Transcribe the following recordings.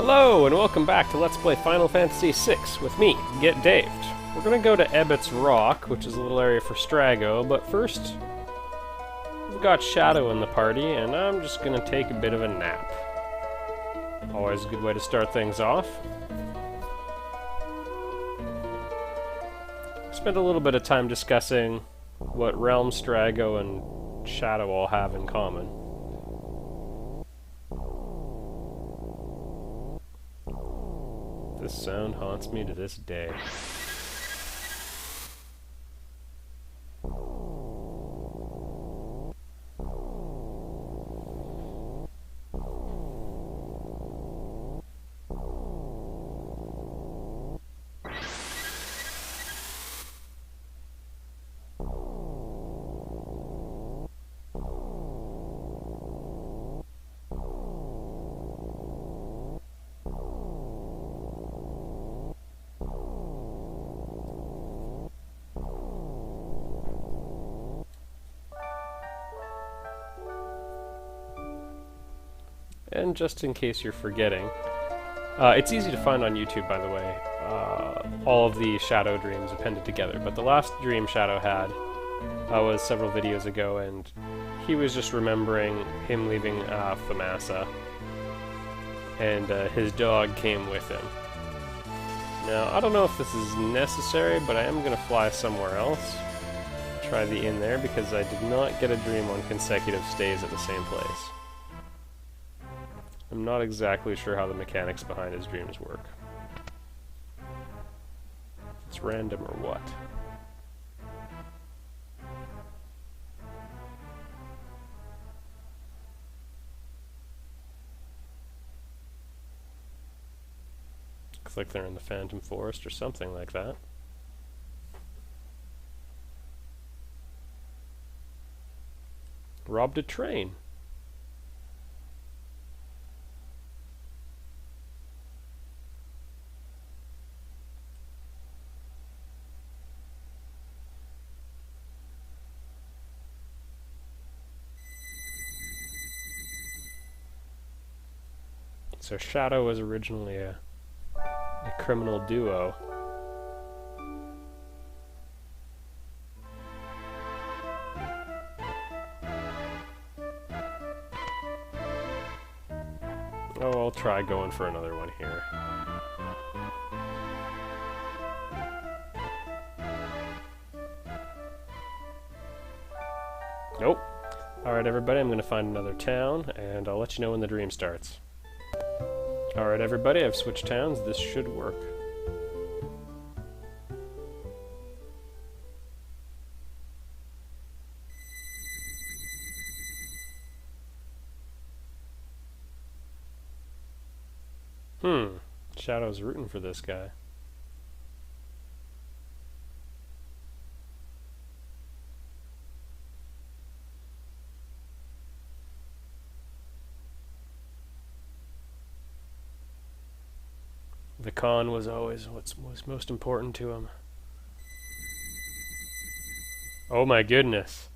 Hello, and welcome back to Let's Play Final Fantasy VI with me, Get Daved. We're gonna go to Ebot's Rock, which is a little area for Strago, but first, we've got Shadow in the party, and I'm just gonna take a bit of a nap. Always a good way to start things off. Spent a little bit of time discussing what Realm, Strago, and Shadow all have in common. This sound haunts me to this day. And just in case you're forgetting, it's easy to find on YouTube, by the way, all of the Shadow dreams appended together, but the last dream Shadow had was several videos ago, and he was just remembering him leaving Famasa, and his dog came with him. Now, I don't know if this is necessary, but I am going to fly somewhere else, try the inn there, because I did not get a dream on consecutive stays at the same place. I'm not exactly sure how the mechanics behind his dreams work. It's random or what? Looks like they're in the Phantom Forest or something like that. Robbed a train. So Shadow was originally a criminal duo. Oh, I'll try going for another one here. Nope. Alright everybody, I'm going to find another town, and I'll let you know when the dream starts. Alright everybody, I've switched towns. This should work. Shadow's rooting for this guy. The Khan was always what was most important to him. Oh my goodness.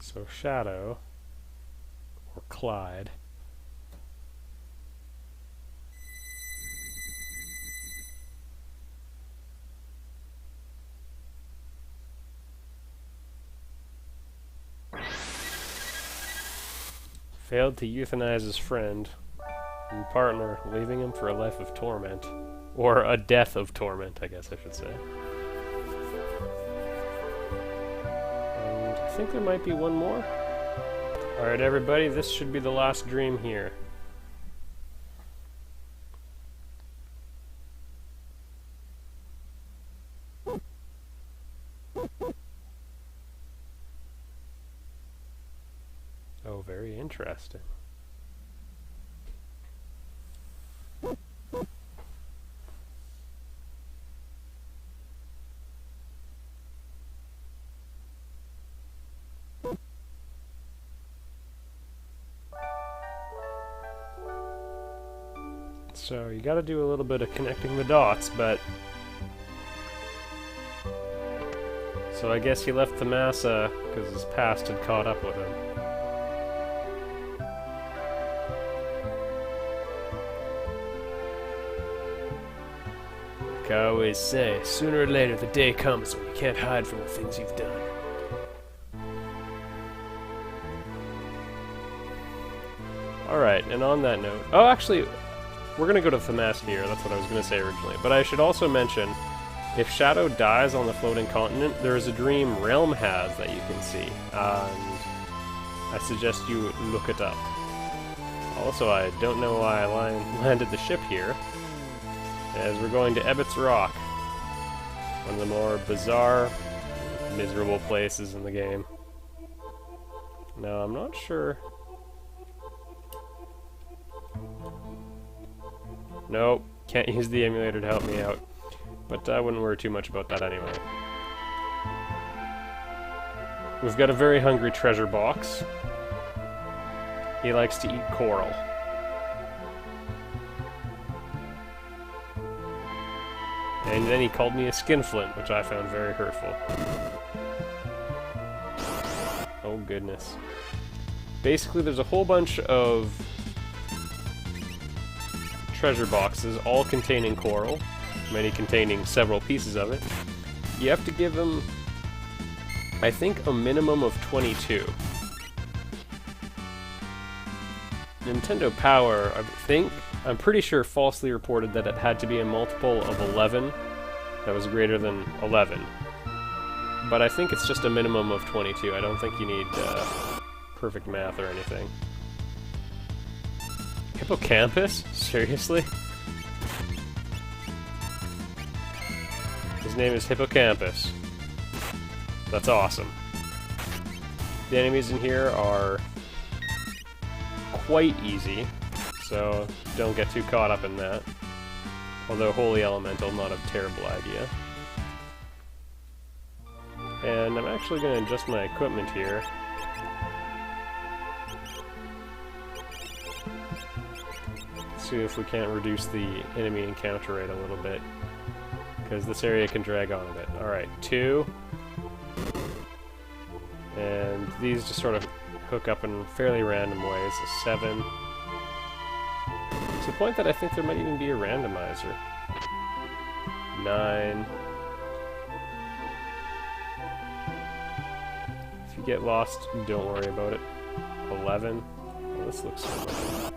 So Shadow, or Clyde, failed to euthanize his friend and partner, leaving him for a life of torment. Or a death of torment, I guess I should say. And I think there might be one more. Alright everybody, this should be the last dream here. Oh, very interesting. So you gotta do a little bit of connecting the dots, but... So I guess he left the massa because his past had caught up with him. Like I always say, sooner or later the day comes when you can't hide from the things you've done. Alright, and on that note... Oh, actually, we're gonna go to Themass here, that's what I was gonna say originally. But I should also mention, if Shadow dies on the floating continent, there is a dream Realm has that you can see, and I suggest you look it up. Also, I don't know why I landed the ship here, as we're going to Ebot's Rock, one of the more bizarre, miserable places in the game. Now, I'm not sure... Nope, can't use the emulator to help me out. But I wouldn't worry too much about that anyway. We've got a very hungry treasure box. He likes to eat coral. And then he called me a skinflint, which I found very hurtful. Oh goodness. Basically, there's a whole bunch of treasure boxes, all containing coral, many containing several pieces of it. You have to give them, I think, a minimum of 22. Nintendo Power, I'm pretty sure falsely reported that it had to be a multiple of 11 that was greater than 11. But I think it's just a minimum of 22. I don't think you need perfect math or anything. Hippocampus? Seriously? His name is Hippocampus. That's awesome. The enemies in here are quite easy, so don't get too caught up in that. Although Holy Elemental, not a terrible idea. And I'm actually going to adjust my equipment here. See if we can't reduce the enemy encounter rate a little bit, because this area can drag on a bit. Alright, 2. And these just sort of hook up in fairly random ways. A 7. To the point that I think there might even be a randomizer. 9. If you get lost, don't worry about it. 11. Well, this looks familiar.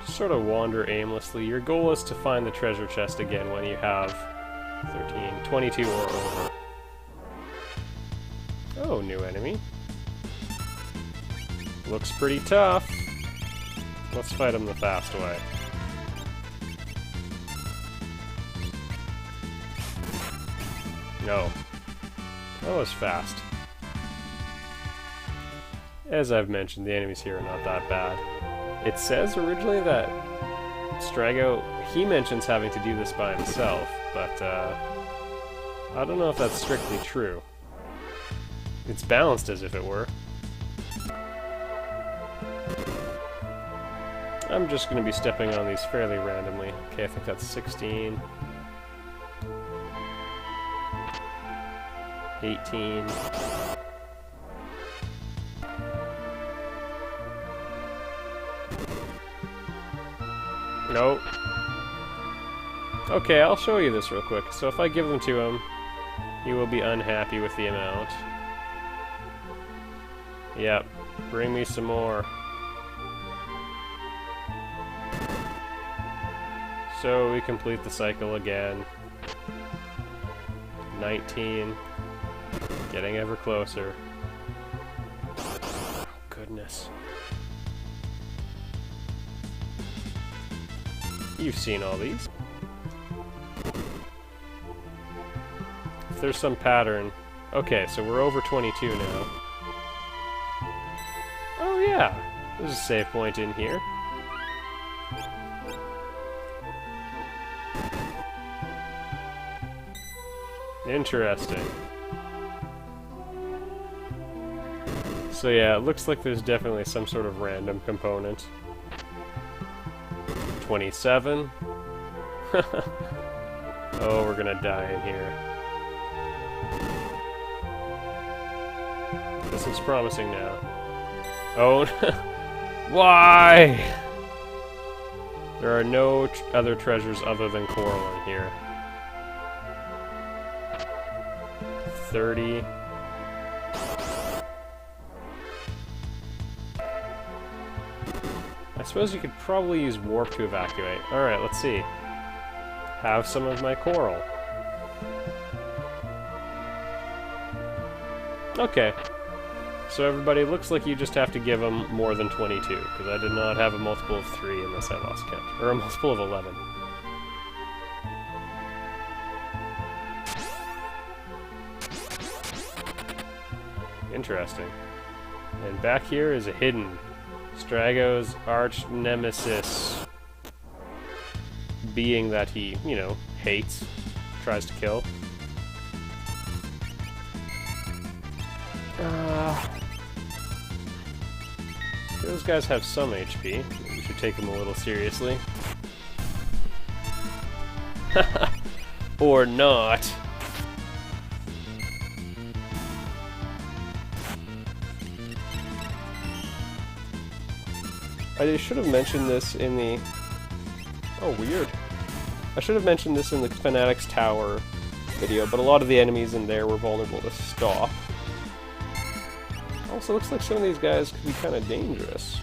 Sort of wander aimlessly. Your goal is to find the treasure chest again when you have 13, 22 or over. Oh, new enemy. Looks pretty tough. Let's fight him the fast way. No. That was fast. As I've mentioned, the enemies here are not that bad. It says originally that Strago, he mentions having to do this by himself, but I don't know if that's strictly true. It's balanced as if it were. I'm just going to be stepping on these fairly randomly. Okay, I think that's 16. 18. Nope. Okay, I'll show you this real quick. So if I give them to him, he will be unhappy with the amount. Yep. Bring me some more. So we complete the cycle again. 19. Getting ever closer. Oh, goodness. You've seen all these. If there's some pattern... Okay, so we're over 22 now. Oh yeah! There's a save point in here. Interesting. So yeah, it looks like there's definitely some sort of random component. 27. Oh, we're gonna die in here. This looks promising now. Oh, why? There are no other treasures other than coral in here. 30. I suppose you could probably use warp to evacuate. Alright, let's see. Have some of my coral. Okay. So everybody, looks like you just have to give them more than 22, because I did not have a multiple of 3 unless I lost count. Or a multiple of 11. Interesting. And back here is a hidden. Strago's arch nemesis. Being that he, you know, hates, tries to kill. Those guys have some HP. We should take them a little seriously. Or not. I should have mentioned this in the... Oh, weird. I should have mentioned this in the Fanatics Tower video, but a lot of the enemies in there were vulnerable to stop. Also, looks like some of these guys could be kind of dangerous.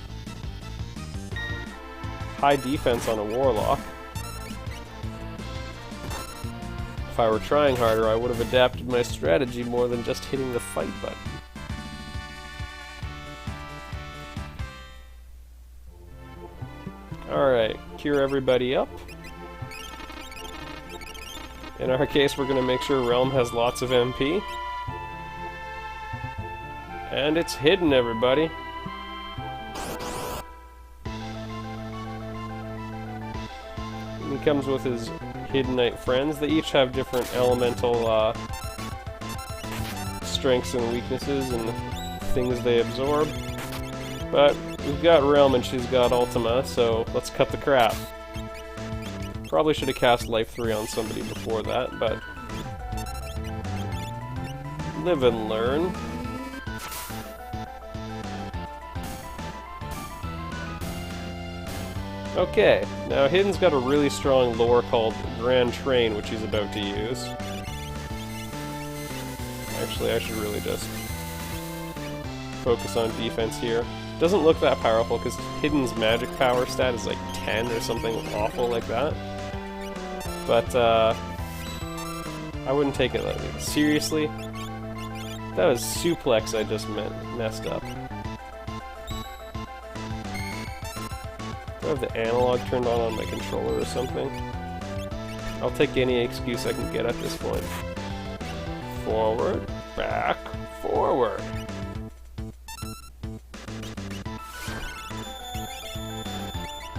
High defense on a warlock. If I were trying harder, I would have adapted my strategy more than just hitting the fight button. Alright, cure everybody up. In our case, we're going to make sure Realm has lots of MP. And it's hidden, everybody. And he comes with his Hidden Knight friends. They each have different elemental strengths and weaknesses and things they absorb. But we've got Realm and she's got Ultima, so let's cut the crap. Probably should have cast Life 3 on somebody before that, but... live and learn. Okay, now Hidden's got a really strong lore called Grand Train, which he's about to use. Actually, I should really just focus on defense here. Doesn't look that powerful, because Hidden's magic power stat is like 10 or something awful like that. But, I wouldn't take it lightly. Seriously? That was suplex I just messed up. Do I have the analog turned on my controller or something? I'll take any excuse I can get at this point. Forward, back, forward.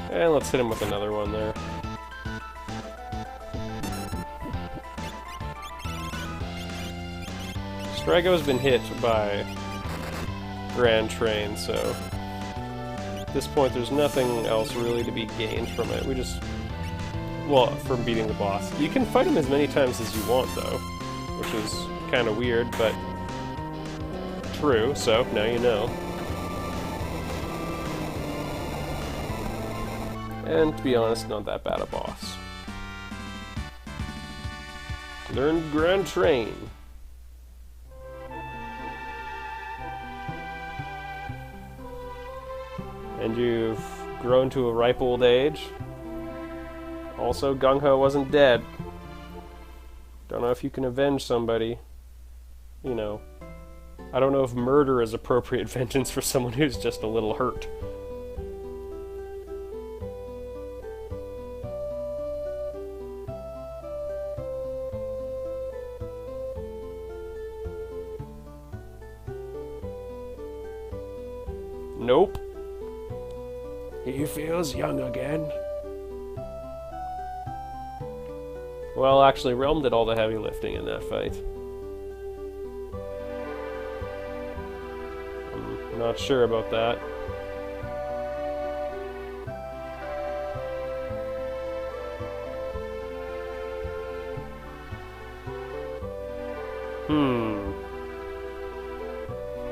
And let's hit him with another one there. Strago's been hit by Grand Train, so at this point there's nothing else really to be gained from it. We just... well, from beating the boss. You can fight him as many times as you want, though, which is kind of weird, but true, so now you know. And to be honest, not that bad a boss. Learned Grand Train. And you've grown to a ripe old age. Also, Gung-Ho wasn't dead. Don't know if you can avenge somebody. You know. I don't know if murder is appropriate vengeance for someone who's just a little hurt. Nope. He feels young again. Well, actually, Realm did all the heavy lifting in that fight. Not sure about that.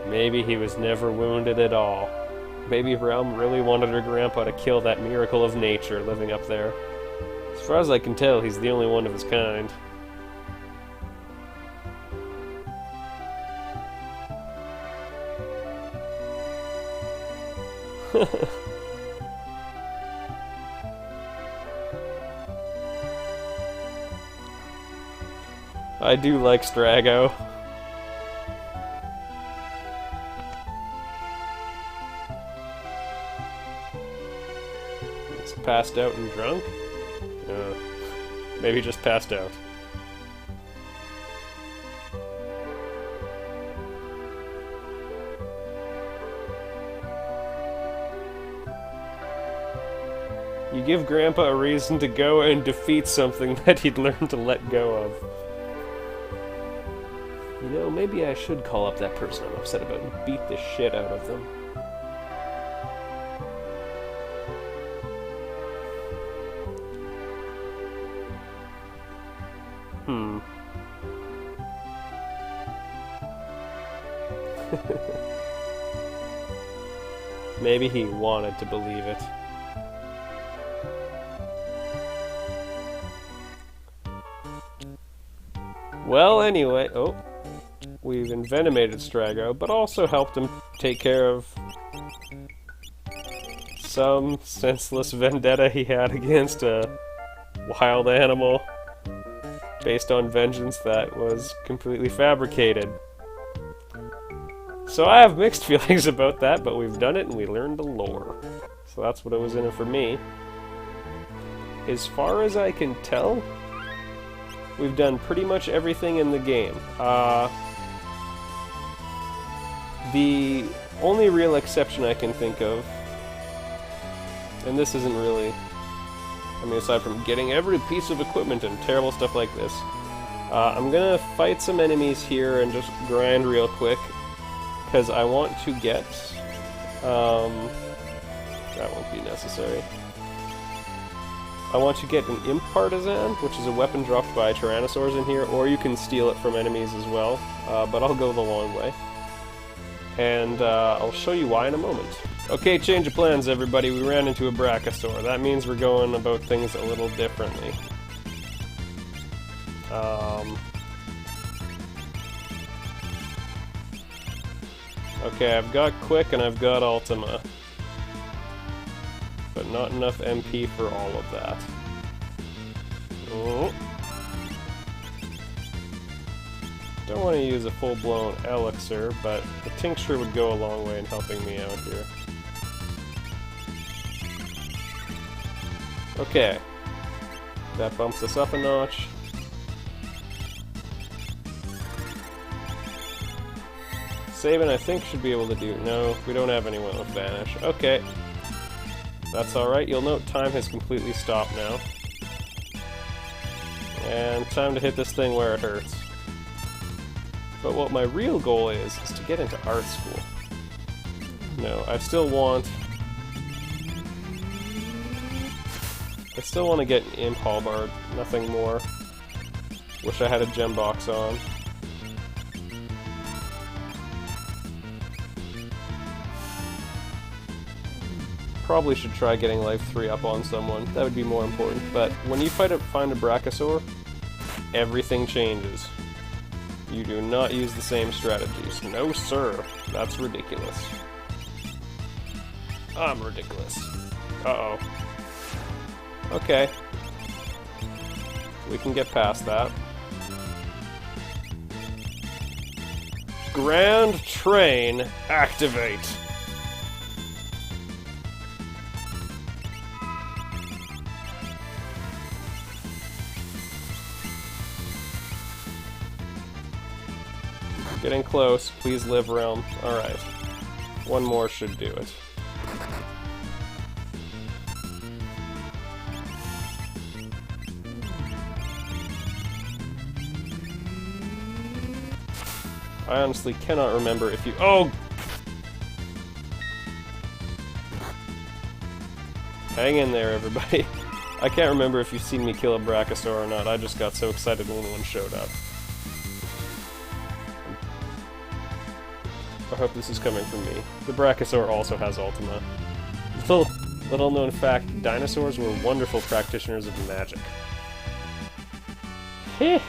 Maybe he was never wounded at all. Maybe Realm really wanted her grandpa to kill that miracle of nature living up there. As far as I can tell, he's the only one of his kind. I do like Strago. He's passed out and drunk? Maybe just passed out. You give Grandpa a reason to go and defeat something that he'd learned to let go of. You know, maybe I should call up that person I'm upset about and beat the shit out of them. Maybe he wanted to believe it. Well, anyway, we've envenomated Strago, but also helped him take care of some senseless vendetta he had against a wild animal based on vengeance that was completely fabricated. So I have mixed feelings about that, but we've done it and we learned the lore. So that's what it was in it for me. As far as I can tell, we've done pretty much everything in the game. The only real exception I can think of, and this isn't really, I mean, aside from getting every piece of equipment and terrible stuff like this, I'm gonna fight some enemies here and just grind real quick, because I want to get, that won't be necessary. I want to get an Imp Partisan, which is a weapon dropped by Tyrannosaurs in here, or you can steal it from enemies as well, but I'll go the long way. And I'll show you why in a moment. Okay, change of plans everybody, we ran into a Brachiosaur. That means we're going about things a little differently. Okay, I've got Quick and I've got Ultima. But not enough MP for all of that. Oh. Don't want to use a full-blown elixir, but the tincture would go a long way in helping me out here. Okay. That bumps us up a notch. Sabin, I think, should be able to do... No, we don't have anyone with Vanish. Okay. That's alright. You'll note time has completely stopped now. And time to hit this thing where it hurts. But what my real goal is to get into art school. No, I still want to get an Imp Halberd, nothing more. Wish I had a gem box on. Probably should try getting Life 3 up on someone. That would be more important. But when you find a Brachiosaur, everything changes. You do not use the same strategies. No, sir. That's ridiculous. I'm ridiculous. Uh-oh. Okay. We can get past that. Grand Train, activate! Getting close. Please live, Realm. Alright. One more should do it. I honestly cannot remember if you... Oh! Hang in there, everybody. I can't remember if you've seen me kill a Brachiosaur or not. I just got so excited when one showed up. I hope this is coming from me. The Brachiosaur also has Ultima. Little known fact, dinosaurs were wonderful practitioners of magic. Heh!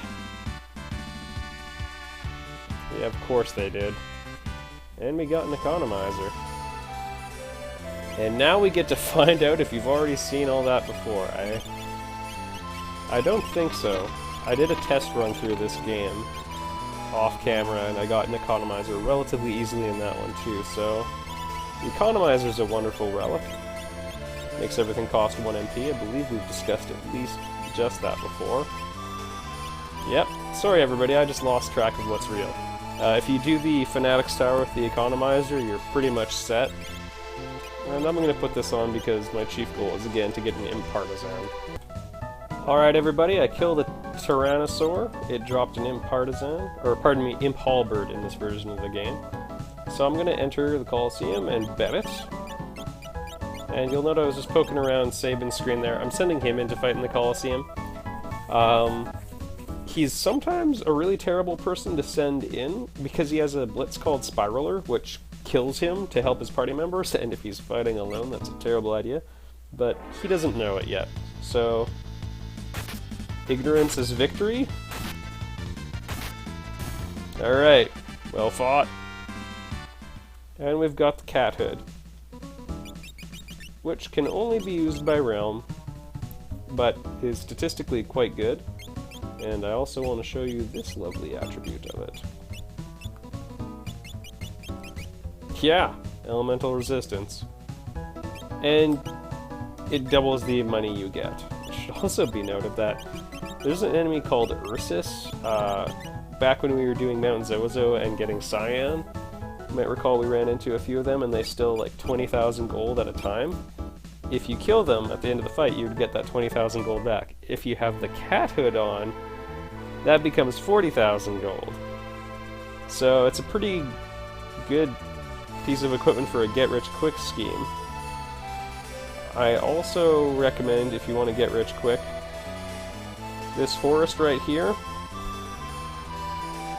Yeah, of course they did. And we got an economizer. And now we get to find out if you've already seen all that before. I don't think so. I did a test run through this game off camera, and I got an economizer relatively easily in that one too, so the economizer's a wonderful relic. Makes everything cost 1 MP. I believe we've discussed at least just that before. Yep. Sorry everybody, I just lost track of what's real. If you do the Fanatic's Tower with the economizer, you're pretty much set. And I'm going to put this on because my chief goal is, again, to get an Imp Partisan. Alright everybody, I killed a Tyrannosaur. It dropped an Imp Partisan, or pardon me, Imp Halberd in this version of the game. So I'm going to enter the Coliseum and bet it. And you'll note I was just poking around Sabin's screen there. I'm sending him in to fight in the Coliseum. He's sometimes a really terrible person to send in, because he has a blitz called Spiraler, which kills him to help his party members, and if he's fighting alone, that's a terrible idea. But he doesn't know it yet. So, ignorance is victory. Alright, well fought. And we've got the Cat Hood, which can only be used by Realm, but is statistically quite good. And I also want to show you this lovely attribute of it. Yeah, elemental resistance. And it doubles the money you get. It should also be noted that there's an enemy called Ursus. Back when we were doing Mount Zozo and getting Cyan, you might recall we ran into a few of them and they still like 20,000 gold at a time. If you kill them at the end of the fight, you'd get that 20,000 gold back. If you have the Cat Hood on, that becomes 40,000 gold. So it's a pretty good piece of equipment for a get-rich-quick scheme. I also recommend, if you want to get rich quick, this forest right here.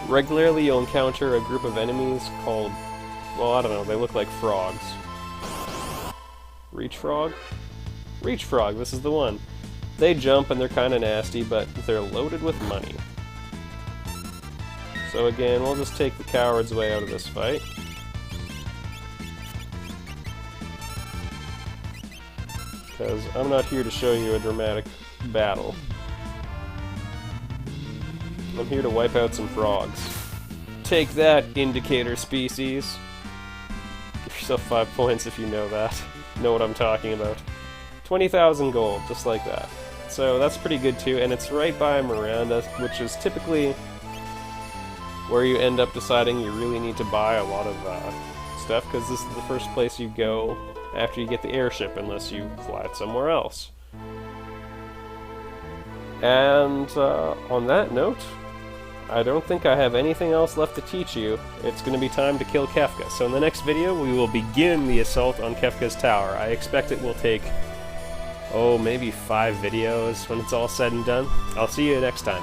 Regularly you'll encounter a group of enemies called, well, I don't know, they look like frogs. Reach Frog? Reach Frog, this is the one. They jump and they're kind of nasty, but they're loaded with money. So again, we'll just take the coward's way out of this fight. Because I'm not here to show you a dramatic battle. I'm here to wipe out some frogs. Take that, indicator species. Give yourself 5 points if you know that. Know what I'm talking about. 20,000 gold, just like that. So that's pretty good too, and it's right by Miranda, which is typically where you end up deciding you really need to buy a lot of stuff, because this is the first place you go after you get the airship, unless you fly it somewhere else. And on that note, I don't think I have anything else left to teach you. It's going to be time to kill Kefka. So in the next video, we will begin the assault on Kefka's tower. I expect it will take, oh, maybe 5 videos when it's all said and done. I'll see you next time.